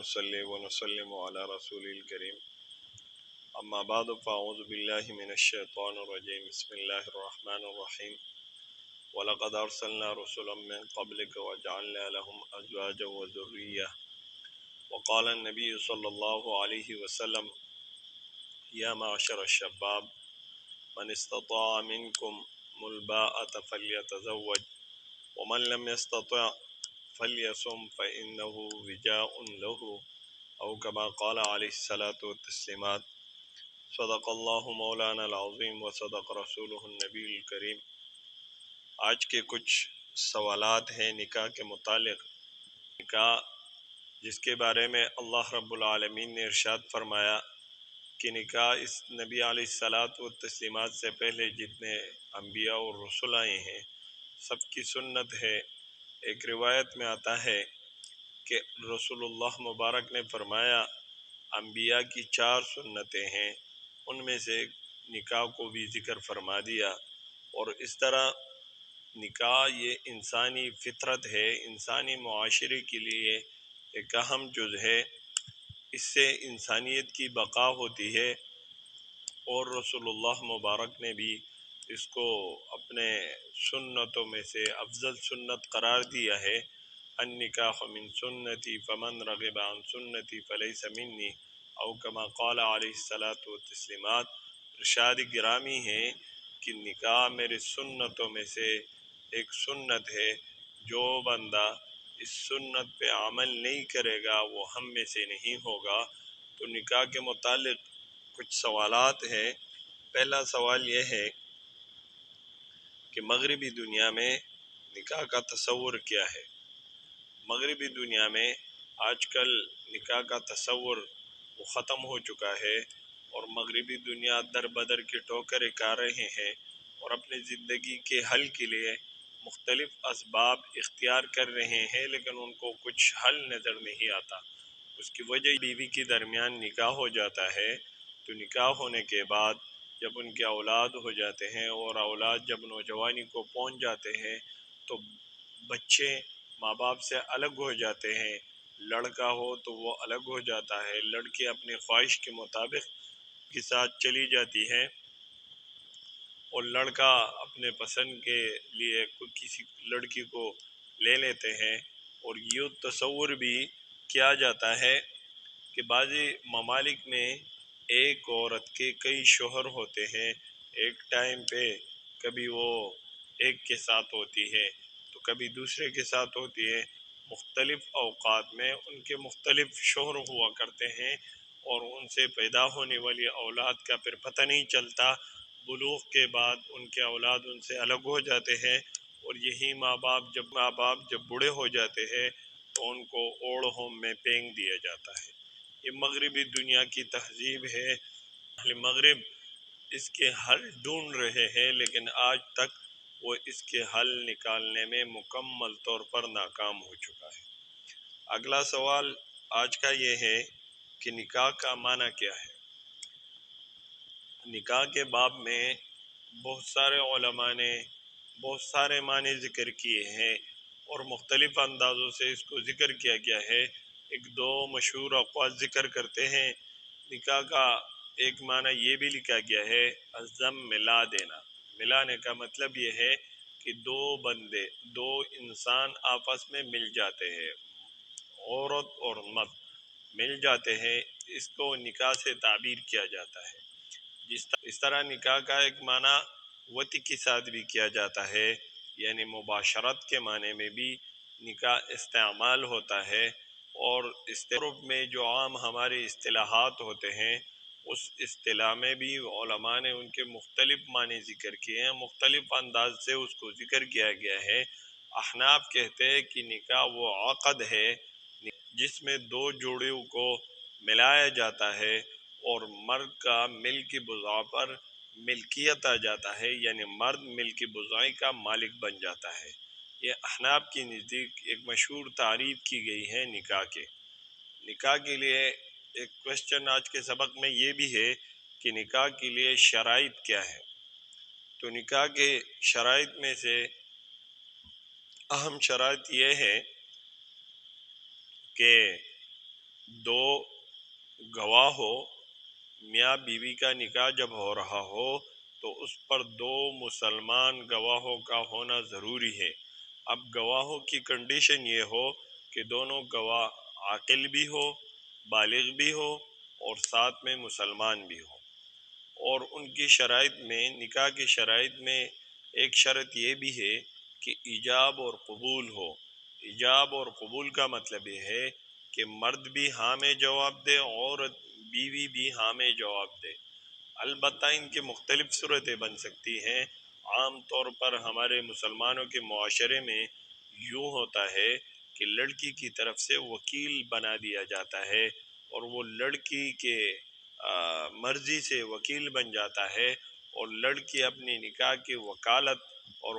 ونصلي ونسلم على رسول الكريم اما بعد فاعوذ بالله من الشيطان الرجيم بسم الله الرحمن الرحيم ولقد ارسلنا رسلا من قبلك وجعلنا لهم ازواجا وذرية وقال النبي صلى الله عليه وسلم يا معشر الشباب من استطاع منكم الباءة فليتزوج ومن لم يستطع فليصم فإنه وجاء له أو كما قال عليه الصلاة والتسليمات صدق الله مولانا العظيم وصدق رسوله النبی الکریم۔ آج کے کچھ سوالات ہیں نکاح کے متعلق۔ نکاح جس کے بارے میں اللہ رب العالمین نے ارشاد فرمایا کہ نکاح اس نبی علیہ الصلاۃ والتسلیمات سے پہلے جتنے انبیاء اور رسول آئے ہیں سب کی سنت ہے۔ ایک روایت میں آتا ہے کہ رسول اللہ مبارک نے فرمایا انبیاء کی 4 سنتیں ہیں، ان میں سے نکاح کو بھی ذکر فرما دیا۔ اور اس طرح نکاح یہ انسانی فطرت ہے، انسانی معاشرے کے لیے ایک اہم جز ہے، اس سے انسانیت کی بقا ہوتی ہے۔ اور رسول اللہ مبارک نے بھی اس کو اپنے سنتوں میں سے افضل سنت قرار دیا ہے۔ النکاح من سنتی فمن رغب عن سنتی فلیس منی او کما قال علیہ الصلاۃ والتسلیمات۔ ارشاد گرامی ہے کہ نکاح میرے سنتوں میں سے ایک سنت ہے، جو بندہ اس سنت پہ عمل نہیں کرے گا وہ ہم میں سے نہیں ہوگا۔ تو نکاح کے متعلق کچھ سوالات ہیں۔ پہلا سوال یہ ہے کہ مغربی دنیا میں نکاح کا تصور کیا ہے؟ مغربی دنیا میں آج کل نکاح کا تصور وہ ختم ہو چکا ہے، اور مغربی دنیا در بدر کے ٹوکرے کھا رہے ہیں اور اپنی زندگی کے حل کے لیے مختلف اسباب اختیار کر رہے ہیں، لیکن ان کو کچھ حل نظر نہیں آتا۔ اس کی وجہ بیوی کے درمیان نکاح ہو جاتا ہے، تو نکاح ہونے کے بعد جب ان کے اولاد ہو جاتے ہیں اور اولاد جب نوجوانی کو پہنچ جاتے ہیں تو بچے ماں باپ سے الگ ہو جاتے ہیں۔ لڑکا ہو تو وہ الگ ہو جاتا ہے، لڑکی اپنی خواہش کے مطابق کے ساتھ چلی جاتی ہے، اور لڑکا اپنے پسند کے لیے کسی لڑکی کو لے لیتے ہیں۔ اور یہ تصور بھی کیا جاتا ہے کہ بعضی ممالک میں ایک عورت کے کئی شوہر ہوتے ہیں، ایک ٹائم پہ کبھی وہ ایک کے ساتھ ہوتی ہے تو کبھی دوسرے کے ساتھ ہوتی ہے، مختلف اوقات میں ان کے مختلف شوہر ہوا کرتے ہیں، اور ان سے پیدا ہونے والی اولاد کا پھر پتہ نہیں چلتا۔ بلوغ کے بعد ان کے اولاد ان سے الگ ہو جاتے ہیں، اور یہی ماں باپ جب بوڑھے ہو جاتے ہیں تو ان کو اولڈ ہوم میں پھینک دیا جاتا ہے۔ یہ مغربی دنیا کی تہذیب ہے۔ اہل مغرب اس کے حل ڈھونڈ رہے ہیں، لیکن آج تک وہ اس کے حل نکالنے میں مکمل طور پر ناکام ہو چکا ہے۔ اگلا سوال آج کا یہ ہے کہ نکاح کا معنی کیا ہے؟ نکاح کے باب میں بہت سارے علماء نے بہت سارے معنی ذکر کیے ہیں، اور مختلف اندازوں سے اس کو ذکر کیا گیا ہے۔ ایک دو مشہور اقوال ذکر کرتے ہیں۔ نکاح کا ایک معنی یہ بھی لکھا گیا ہے عزم ملا دینا۔ ملانے کا مطلب یہ ہے کہ دو انسان آپس میں مل جاتے ہیں، عورت اور مرد مل جاتے ہیں، اس کو نکاح سے تعبیر کیا جاتا ہے۔ اس طرح نکاح کا ایک معنی وطی کے ساتھ بھی کیا جاتا ہے، یعنی مباشرت کے معنی میں بھی نکاح استعمال ہوتا ہے۔ اور عرب میں جو عام ہمارے اصطلاحات ہوتے ہیں اس اصطلاح میں بھی علماء نے ان کے مختلف معنی ذکر کیے ہیں، مختلف انداز سے اس کو ذکر کیا گیا ہے۔ احناف کہتے ہیں کہ نکاح وہ عقد ہے جس میں 2 جوڑوں کو ملایا جاتا ہے اور مرد کا ملکی بضاع پر ملکیت آ جاتا ہے، یعنی مرد ملکی بضائی کا مالک بن جاتا ہے۔ یہ احناف کی نزدیک ایک مشہور تعریف کی گئی ہے نکاح کے۔ نکاح کے لیے ایک کوشچن آج کے سبق میں یہ بھی ہے کہ نکاح کے لیے شرائط کیا ہے؟ تو نکاح کے شرائط میں سے اہم شرائط یہ ہے کہ دو گواہ ہو، میاں بیوی کا نکاح جب ہو رہا ہو تو اس پر دو مسلمان گواہوں کا ہونا ضروری ہے۔ اب گواہوں کی کنڈیشن یہ ہو کہ دونوں گواہ عاقل بھی ہو، بالغ بھی ہو، اور ساتھ میں مسلمان بھی ہو۔ اور ان کی شرائط میں، نکاح کی شرائط میں ایک شرط یہ بھی ہے کہ ایجاب اور قبول ہو۔ ایجاب اور قبول کا مطلب یہ ہے کہ مرد بھی ہاں میں جواب دے، عورت بیوی بھی ہاں میں جواب دے۔ البتہ ان کے مختلف صورتیں بن سکتی ہیں۔ عام طور پر ہمارے مسلمانوں کے معاشرے میں یوں ہوتا ہے کہ لڑکی کی طرف سے وکیل بنا دیا جاتا ہے، اور وہ لڑکی کے مرضی سے وکیل بن جاتا ہے، اور لڑکی اپنی نکاح کی وکالت اور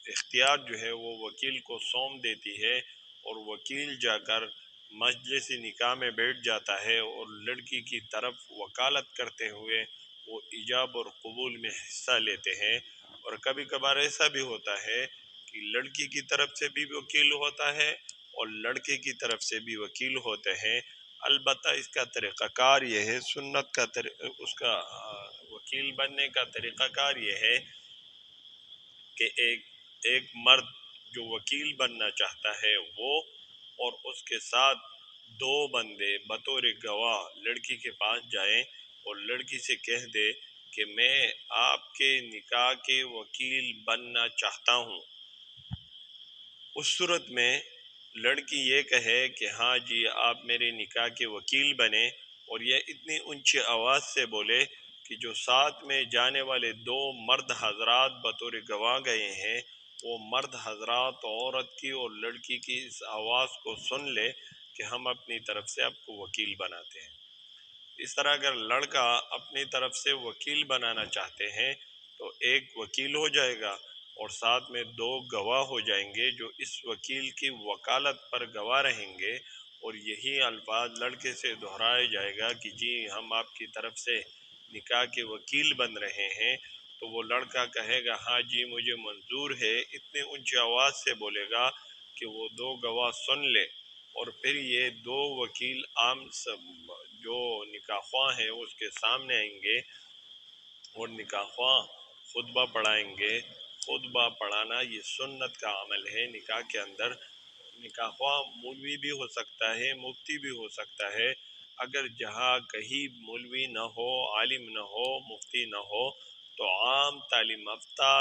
اختیار جو ہے وہ وکیل کو سونپ دیتی ہے، اور وکیل جا کر مجلس نکاح میں بیٹھ جاتا ہے، اور لڑکی کی طرف وکالت کرتے ہوئے وہ ایجاب اور قبول میں حصہ لیتے ہیں۔ اور کبھی کبھار ایسا بھی ہوتا ہے کہ لڑکی کی طرف سے بھی وکیل ہوتا ہے اور لڑکے کی طرف سے بھی وکیل ہوتے ہیں۔ البتہ اس کا طریقہ کار یہ ہے، سنت کا اس کا وکیل بننے کا طریقہ کار یہ ہے کہ ایک مرد جو وکیل بننا چاہتا ہے وہ، اور اس کے ساتھ دو بندے بطور گواہ لڑکی کے پاس جائیں اور لڑکی سے کہہ دے کہ میں آپ کے نکاح کے وکیل بننا چاہتا ہوں۔ اس صورت میں لڑکی یہ کہے کہ ہاں جی آپ میرے نکاح کے وکیل بنے، اور یہ اتنی اونچی آواز سے بولے کہ جو ساتھ میں جانے والے دو مرد حضرات بطور گواہ گئے ہیں، وہ مرد حضرات عورت کی اور لڑکی کی اس آواز کو سن لے کہ ہم اپنی طرف سے آپ کو وکیل بناتے ہیں۔ اس طرح اگر لڑکا اپنی طرف سے وکیل بنانا چاہتے ہیں تو ایک وکیل ہو جائے گا، اور ساتھ میں دو گواہ ہو جائیں گے جو اس وکیل کی وکالت پر گواہ رہیں گے، اور یہی الفاظ لڑکے سے دہرائے جائے گا کہ جی ہم آپ کی طرف سے نکاح کے وکیل بن رہے ہیں۔ تو وہ لڑکا کہے گا ہاں جی مجھے منظور ہے، اتنے اونچی آواز سے بولے گا کہ وہ دو گواہ سن لے، اور پھر یہ دو وکیل عام جو نکاح خواہ ہیں اس کے سامنے آئیں گے اور نکاح خواہ خطبہ پڑھائیں گے۔ خطبہ پڑھانا یہ سنت کا عمل ہے نکاح کے اندر۔ نکاح خواہ مولوی بھی ہو سکتا ہے، مفتی بھی ہو سکتا ہے۔ اگر جہاں کہیں مولوی نہ ہو، عالم نہ ہو، مفتی نہ ہو، تو عام تعلیم یافتہ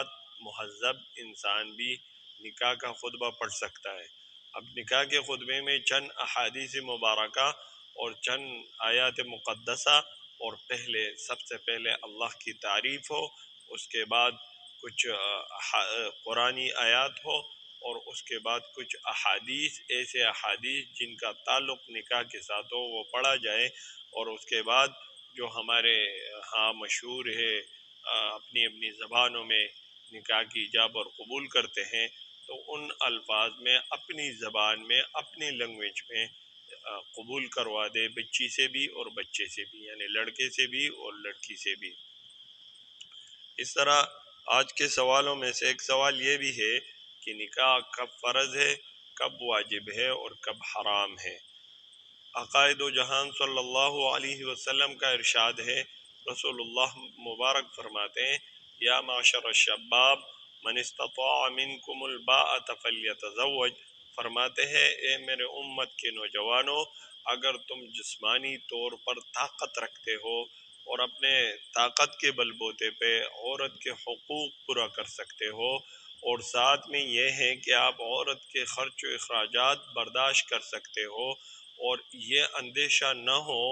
مہذب انسان بھی نکاح کا خطبہ پڑھ سکتا ہے۔ اب نکاح کے خطبے میں چند احادیث مبارکہ اور چند آیات مقدسہ، اور سب سے پہلے اللہ کی تعریف ہو، اس کے بعد کچھ قرآنی آیات ہو، اور اس کے بعد کچھ احادیث، ایسے احادیث جن کا تعلق نکاح کے ساتھ ہو وہ پڑھا جائے، اور اس کے بعد جو ہمارے ہاں مشہور ہے اپنی اپنی زبانوں میں نکاح کی ایجاب اور قبول کرتے ہیں، تو ان الفاظ میں اپنی زبان میں اپنی لینگویج میں قبول کروا دے، بچی سے بھی اور بچے سے بھی، یعنی لڑکے سے بھی اور لڑکی سے بھی۔ اس طرح آج کے سوالوں میں سے ایک سوال یہ بھی ہے کہ نکاح کب فرض ہے، کب واجب ہے اور کب حرام ہے۔ عقائد و جہان صلی اللہ علیہ وسلم کا ارشاد ہے، رسول اللہ مبارک فرماتے ہیں یا معاشر الشباب من استطاع منکم الباءۃ فلیتزوج، فرماتے ہیں اے میرے امت کے نوجوانوں، اگر تم جسمانی طور پر طاقت رکھتے ہو اور اپنے طاقت کے بل بوتے پہ عورت کے حقوق پورا کر سکتے ہو، اور ساتھ میں یہ ہے کہ آپ عورت کے خرچ و اخراجات برداشت کر سکتے ہو، اور یہ اندیشہ نہ ہو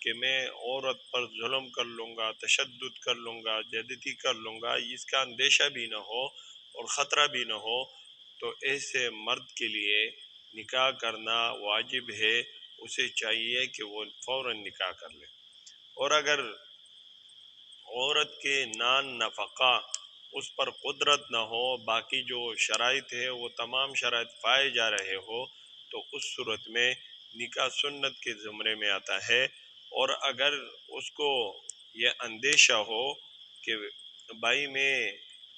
کہ میں عورت پر ظلم کر لوں گا، تشدد کر لوں گا، زیادتی کر لوں گا، اس کا اندیشہ بھی نہ ہو اور خطرہ بھی نہ ہو، تو ایسے مرد کے لیے نکاح کرنا واجب ہے۔ اسے چاہیے کہ وہ فوراً نکاح کر لے۔ اور اگر عورت کے نان نفقہ اس پر قدرت نہ ہو، باقی جو شرائط ہے وہ تمام شرائط پائے جا رہے ہو، تو اس صورت میں نکاح سنت کے زمرے میں آتا ہے۔ اور اگر اس کو یہ اندیشہ ہو کہ بھائی میں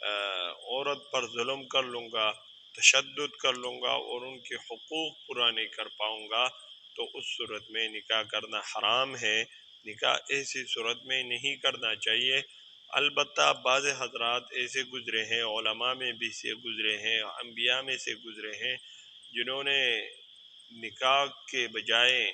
عورت پر ظلم کر لوں گا، تشدد کر لوں گا اور ان کے حقوق پورا نہیں کر پاؤں گا، تو اس صورت میں نکاح کرنا حرام ہے، نکاح ایسی صورت میں نہیں کرنا چاہیے۔ البتہ بعض حضرات ایسے گزرے ہیں، علماء میں بھی سے گزرے ہیں، انبیاء میں سے گزرے ہیں، جنہوں نے نکاح کے بجائے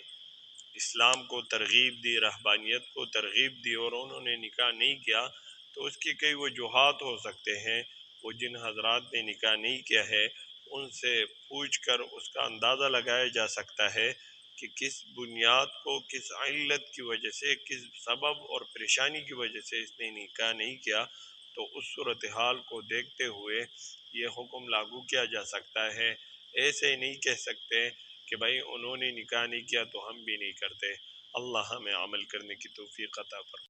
اسلام کو ترغیب دی، رہبانیت کو ترغیب دی، اور انہوں نے نکاح نہیں کیا۔ تو اس کی کئی وجوہات ہو سکتے ہیں۔ وہ جن حضرات نے نکاح نہیں کیا ہے ان سے پوچھ کر اس کا اندازہ لگایا جا سکتا ہے کہ کس بنیاد کو، کس علت کی وجہ سے، کس سبب اور پریشانی کی وجہ سے اس نے نکاح نہیں کیا۔ تو اس صورتحال کو دیکھتے ہوئے یہ حکم لاگو کیا جا سکتا ہے۔ ایسے نہیں کہہ سکتے کہ بھائی انہوں نے نکاح نہیں کیا تو ہم بھی نہیں کرتے۔ اللہ ہمیں عمل کرنے کی توفیق عطا فرمائے۔